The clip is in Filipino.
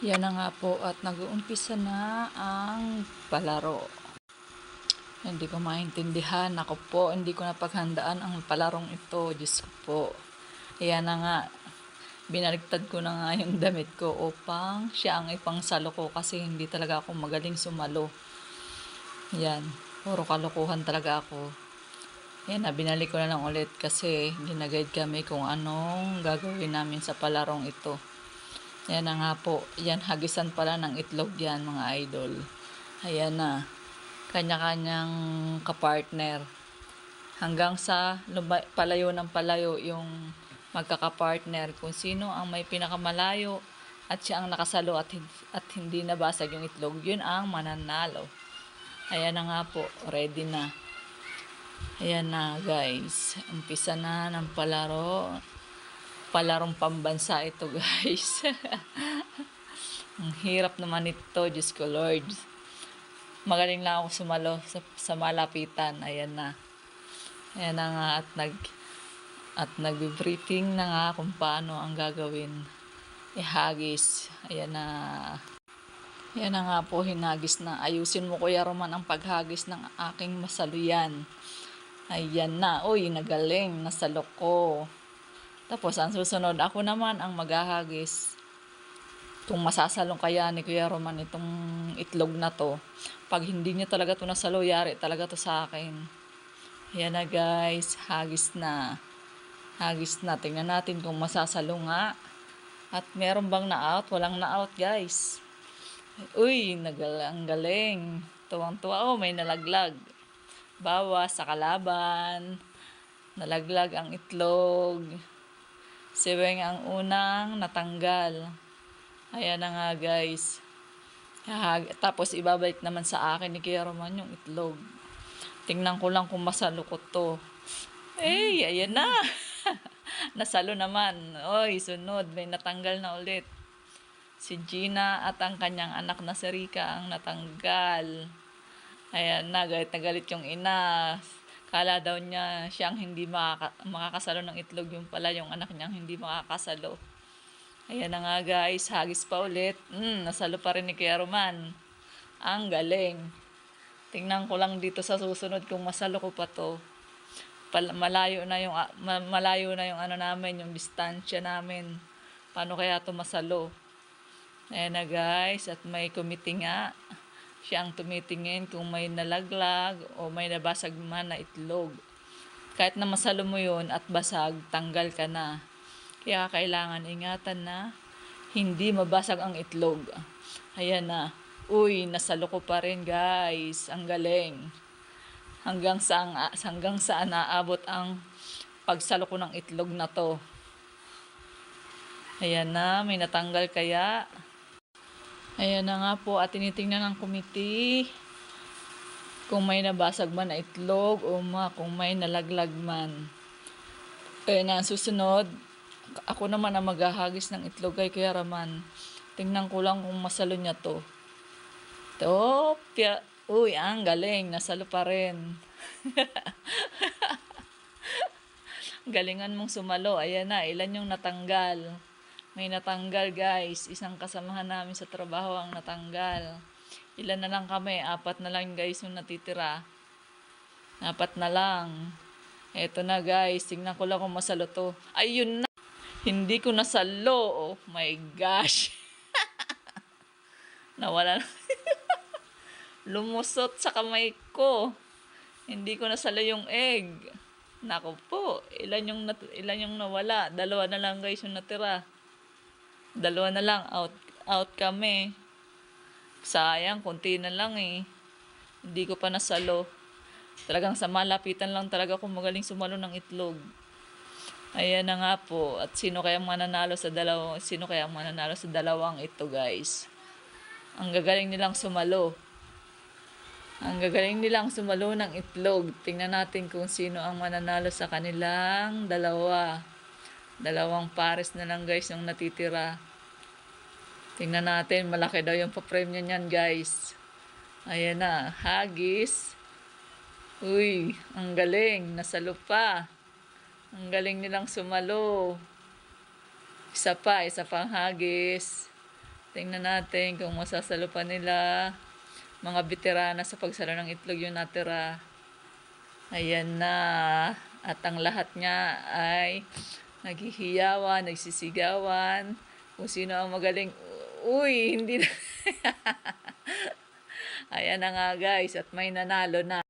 Yan na nga po at nag-uumpisa na ang palaro. Hindi ko maintindihan. Ako po, hindi ko napaghandaan ang palarong ito. Diyos ko po. Yan na nga. Binaligtad ko na nga yung damit ko upang siya ang ipangsalo ko kasi hindi talaga ako magaling sumalo. Yan. Puro kalokohan talaga ako. Yan na, binalik ko na lang ulit kasi ginaguide kami kung anong gagawin namin sa palarong ito. Yan na nga po. Yan, hagisan pala ng itlog yan, mga idol. Ayan na. Kanya-kanyang kapartner. Hanggang sa palayo ng palayo yung magkakapartner. Kung sino ang may pinakamalayo at siya ang nakasalo at hindi nabasag yung itlog, yun ang mananalo. Ayan na nga po. Ready na. Ayan na, guys. Umpisa na ng palaro. Palarong pambansa ito, guys. Ang hirap naman ito, Diyos ko Lord. Magaling lang ako sumalo sa malapitan. Ayan na. Ayan na nga at nag-briefing na nga kung paano ang gagawin. Ihagis. Ayan na. Ayan na nga po, hinagis na. Ayusin mo, Kuya Roman, ang paghagis ng aking masaluyan. Ayan na. Uy, nagaling. Nasalo ko. Tapos, ang susunod, ako naman ang maghahagis. Kung masasalong kaya ni Kuya Roman itong itlog na to. Pag hindi niya talaga to nasalo, yari talaga to sa akin. Ayan na, guys. Hagis na. Hagis na. Tingnan natin kung masasalo nga. At meron bang na-out? Walang na-out, guys. Uy, ang galing. Tuwang-tuwa. Oh, may nalaglag. Bawas sa kalaban. Nalaglag ang itlog. Si Weng ang unang natanggal. Ayan na nga, guys. Tapos ibabalik naman sa akin ni Kuya Roman yung itlog. Tingnan ko lang kung masalo ko to. Ayan na. Nasalo naman. Oy, sunod. May natanggal na ulit. Si Gina at ang kanyang anak na si Rika ang natanggal. Ayan na, galit na galit yung ina. Kala daw niya siyang hindi makakasalo ng itlog, yung pala yung anak niyang hindi makakasalo. Ayan na nga, guys, hagis pa ulit. Nasalo pa rin ni Kuya Roman. Ang galing. Tingnan ko lang dito sa susunod kung masalo ko pa to. Malayo na yung ano namin, yung distansya namin. Paano kaya to masalo? Ayan na, guys, at may committee nga. Siya ang tumitingin kung may nalaglag o may nabasag man na itlog. Kahit na masalo mo yun at basag, tanggal ka na. Kaya kailangan ingatan na hindi mabasag ang itlog. Ayan na. Uy, nasalo ko pa rin, guys. Ang galing. Hanggang saan naabot ang pagsalo ko ng itlog na to. Ayan na, may natanggal kaya. Ayan na nga po at tinitingnan ng committee kung may nabasag man na itlog o kung may nalaglag man. Ayan na, susunod, ako naman ang maghahagis ng itlog kay Kuya Roman. Tingnan ko lang kung masalo niya to. Uy, ang galing, nasalo pa rin. Galingan mong sumalo. Ayan na, ilan yung natanggal. May natanggal, guys. Isang kasamahan namin sa trabaho ang natanggal. Ilan na lang kami? 4 na lang, guys, yung natitira. 4 na lang. Eto na, guys. Tingnan ko lang kung masalo to. Ayun na. Hindi ko nasalo. Oh my gosh. Nawala na. Lumusot sa kamay ko. Hindi ko nasalo yung egg. Nako po. Ilan yung nawala? 2 na lang, guys, yung natira. 2 na lang, out kami. Sayang, konti na lang eh. Hindi ko pa nasalo. Talagang sa malapitan lang talaga ako magaling sumalo ng itlog. Ayan na nga po. At sino kayang mananalo sa dalawang ito, guys? Ang gagaling nilang sumalo. Ang gagaling nilang sumalo ng itlog. Tingnan natin kung sino ang mananalo sa kanilang dalawa. 2 pares na lang, guys, yung natitira. Tingnan natin, malaki daw yung pa-premium niyan, guys. Ayan na, hagis. Uy, ang galing, nasalo pa. Ang galing nilang sumalo. Isa pa ang hagis. Tingnan natin kung masasalo pa nila. Mga veterana sa pagsalo ng itlog yung natira. Ayan na. At ang lahat nga ay naghihiyawan, nagsisigawan. Kung sino ang magaling. Uy, hindi na. Ayan na nga guys, at may nanalo na.